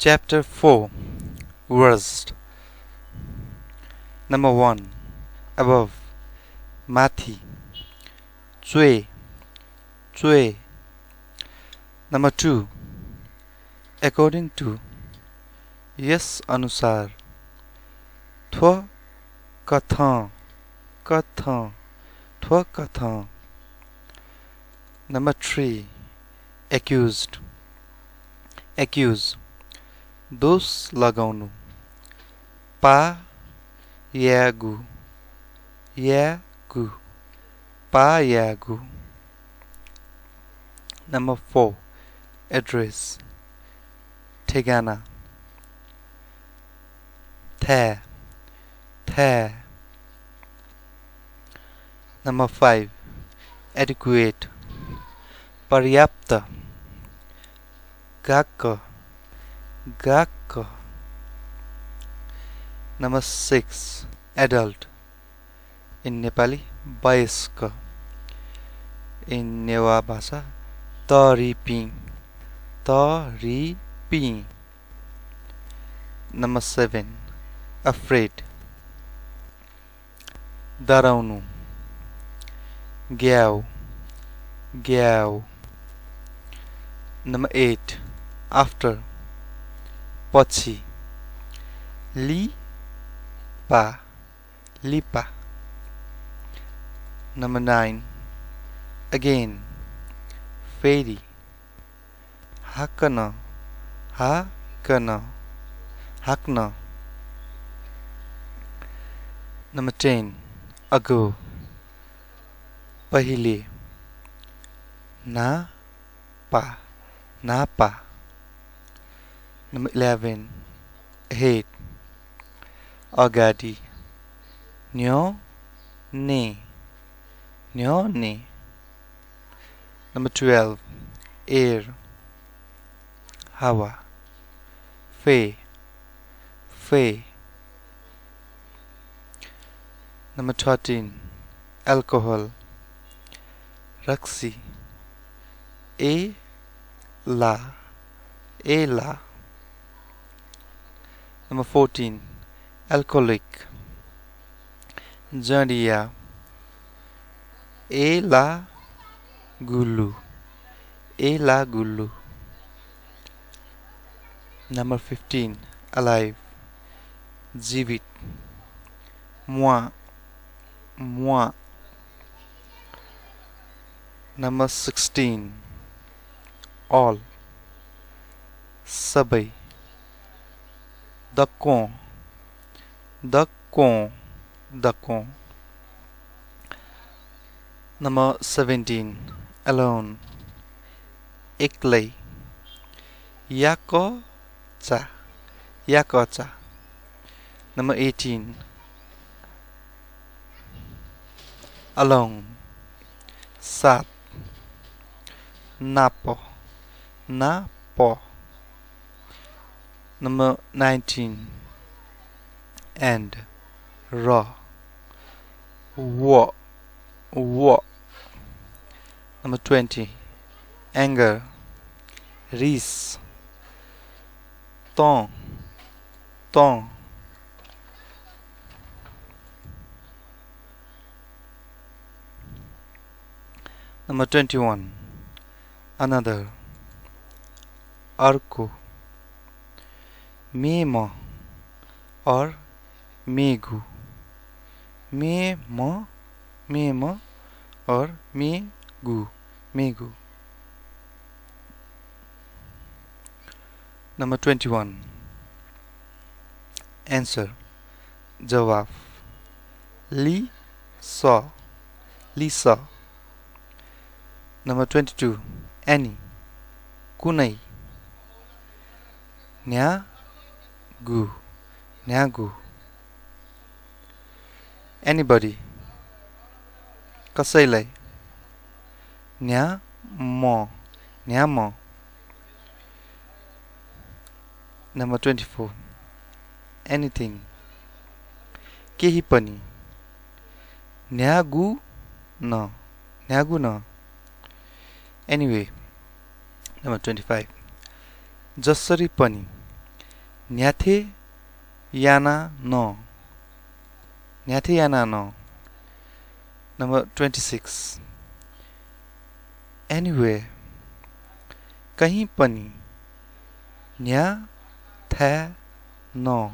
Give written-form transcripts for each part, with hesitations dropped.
Chapter 4 Worst. Number 1. Above. Mathi. Chui. Chui. Number 2. According to. Yes अनुसार. Thwa katha. Katha. Thwa katha. Number 3. Accused. Accuse. दोष लगाउनु. पा यागु. यागु. पा यागु. Number 4. Address. ठेगाना. Tha. Tha. Number 5. Adequate. पर्याप्त. गाक. Gak. Number 6. Adult. In Nepali, Bayaska. In Newa Bhasha, Taripi. Taripi. Number 7. Afraid. Daraunu. Gyau. Gyau. Number 8. After. पछि. Lipa. Lipa. Number 9. Again. Fairy. Hakana. Hakana. Hakna. Number 10. Ago. Pahile. Na. Pa. Na pa. Number 11. Ahead. Agadi. Nyo. Ne. Nyo ne. Number 12. Air. Hawa. Fe. Fe. Number 13. Alcohol. Raksi. E. La. E. La. Number 14. Alcoholic. Jadia. E la gulu. E la gulu. Number 15. Alive. Jivit. Moi. Moi. Number 16. All. Sabai. Dakon. Dakon. Dakon. Number 17. Alone. Iklay. Yako cha. Yako cha. Number 18. Alone. Sat. Napo. Napo. Number 19. And. Raw. Wo. Wo. Number 20. Anger. Ris. Ton. Ton. Number 21. Another. Arko. Memo. Or Megu. Memo. Memo. Or Megu. Megu. Number 21. Answer. Jawab. Li saw. Lisa. Number 22. Any. Kunai. Nya. Gu. Nyagu. Anybody. Kasailai. Nya mo. Nyamo. Number 24. Anything. Kehi pani. Nyagu no. Nyagu no. Anyway. Number 25. Jasari pani. न्याथे याना no. न्याथे याना no. Number 26. Anywhere. कहीं पनि. न्या था no.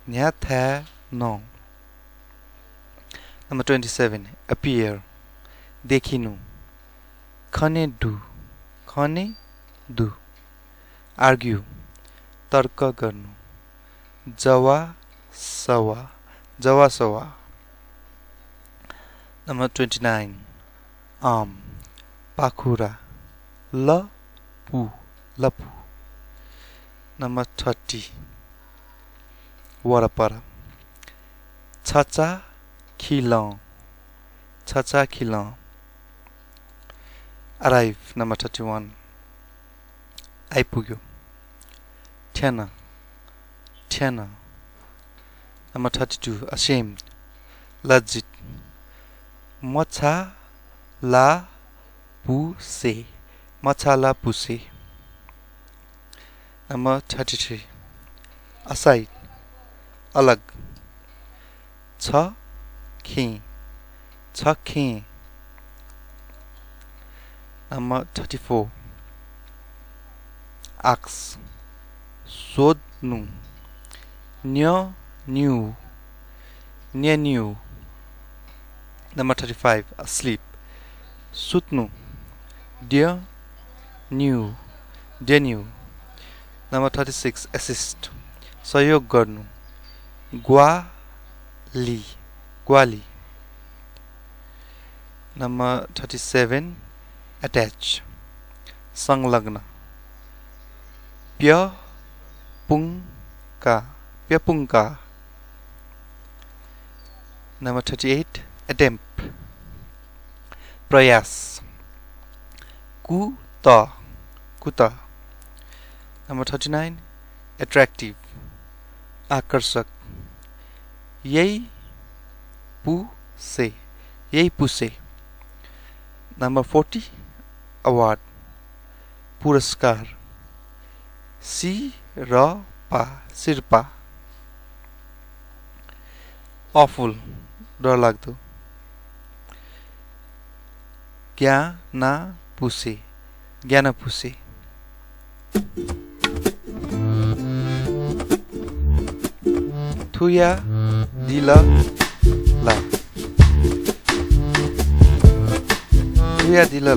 न्या था no. Number 27. Appear. देखिनु. खने du. खने du. Argue. तर्क गर्नु. जवा सवा. जवा सवा. Number 29. Arm. पाखुरा. लपु. लपु. Number 30. वरपर. छचा खिलौं. छचा खिलौं. Arrive. Number 31. आइपुग्यो. ठ्यान. ठ्यान. Number 32. Ashamed. लज्जित. मछाला पुसे. मछाला पुसे. Number 33. Aside. अलग. छ-खे. छ-खे. Number 34. Ask. सोध्नु. न्यू. न्यू. Number 35. Asleep. सुत्नु. न्यू. Number 36. Assist. सहयोग गर्नु. ग्वाली. Number 37. Attach. संलग्न. प्यपुङ्का. Number 38. Attempt. प्रयास. कुत. Number 39. Attractive. आकर्षक. यही पुसे. Number 40. Award. पुरस्कार. सिरपा. Awful. डरलाग्दो. ज्ञानपुसे. थुया दिला. थुया दिला.